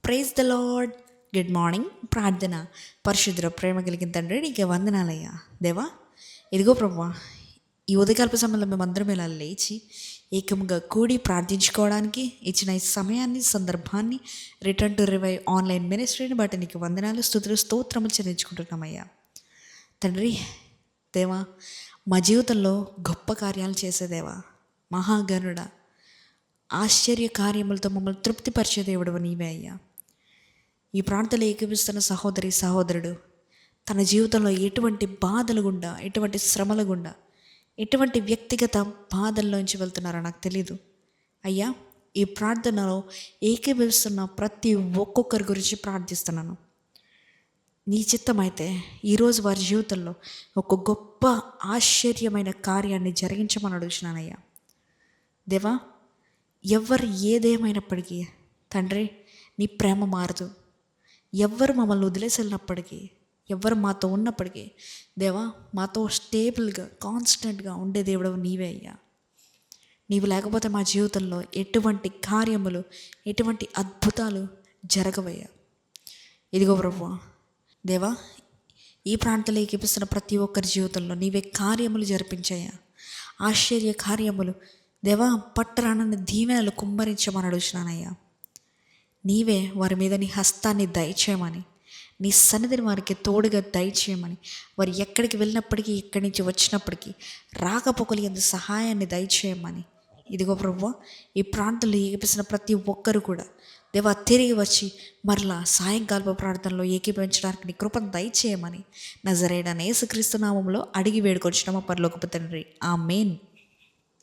Praise the lord. Good morning. ప్రార్థన. పరిశుద్ధ ప్రేమ కలిగిన తండ్రి, నీకే వందనాలయ్యా. దేవా, ఇదిగో ప్రభువా, ఈ ఉదయకాల్ప సమయంలో మేమందరం ఇలా లేచి ఏకంగా కూడి ప్రార్థించుకోవడానికి ఇచ్చిన ఈ సమయాన్ని, సందర్భాన్ని, రిటర్న్ టు రివైవ్ ఆన్లైన్ మినిస్ట్రీని బట్టి నీకు వందనాలు, స్తుతులు, స్తోత్రము చెల్లించుకుంటున్నామయ్యా. తండ్రి దేవా, మా జీవితంలో గొప్ప కార్యాలు చేసేదేవా, మహాగణుడ, ఆశ్చర్య కార్యములతో మమ్మల్ని తృప్తిపరిచే దేవుడు నీవే అయ్యా. ఈ ప్రాంతంలో ఏకీపిస్తున్న సహోదరి సహోదరుడు తన జీవితంలో ఎటువంటి బాధలు గుండా, ఎటువంటి శ్రమల గుండా, ఎటువంటి వ్యక్తిగత బాధల్లోంచి వెళ్తున్నారో నాకు తెలీదు అయ్యా. ఈ ప్రార్థనలో ఏకీభవిస్తున్న ప్రతి ఒక్కొక్కరి గురించి ప్రార్థిస్తున్నాను. నీ చిత్తమైతే ఈరోజు వారి జీవితంలో ఒక గొప్ప ఆశ్చర్యమైన కార్యాన్ని జరిగించమని అడుగుతున్నానయ్యా. దేవా, ఎవరు ఏదేమైనప్పటికీ తండ్రి, నీ ప్రేమ మారదు. ఎవరు మమ్మల్ని వదిలేసి వెళ్ళినప్పటికీ, ఎవరు మాతో ఉన్నప్పటికీ దేవా, మాతో స్టేబుల్గా కాన్స్టెంట్గా ఉండే దేవుడు నీవే అయ్యా. నీవు లేకపోతే మా జీవితంలో ఎటువంటి కార్యములు, ఎటువంటి అద్భుతాలు జరగవయ్యా. ఇదిగో ప్రభువా దేవా, ఈ ప్రాంతంలో ఏకీపిస్తున్న ప్రతి ఒక్కరి జీవితంలో నీవే కార్యములు జరిపించాయా. ఆశ్చర్య కార్యములు దేవా, పట్టరానని దీవెనలు కుమ్మరించమని అడుగుతున్నానయ్యా. నీవే వారి మీద నీ హస్తాన్ని దయచేయమని, నీ సన్నిధిని వారికి తోడుగా దయచేయమని, వారు ఎక్కడికి వెళ్ళినప్పటికీ, ఎక్కడి నుంచి వచ్చినప్పటికీ రాకపోకలు ఎందు సహాయాన్ని దయచేయమని. ఇదిగో ప్రభువా, ఈ ప్రాంతంలో ఏకీపిస్తున్న ప్రతి ఒక్కరు కూడా దేవా తిరిగి వచ్చి మరలా సాయంకాలపు ప్రార్థనలో ఏకీభవించడానికి నీ కృపను దయచేయమని నజరేయుడైన యేసుక్రీస్తు నామములో అడిగి వేడుకొచ్చున్నాము పరలోకపు తండ్రి. ఆమేన్.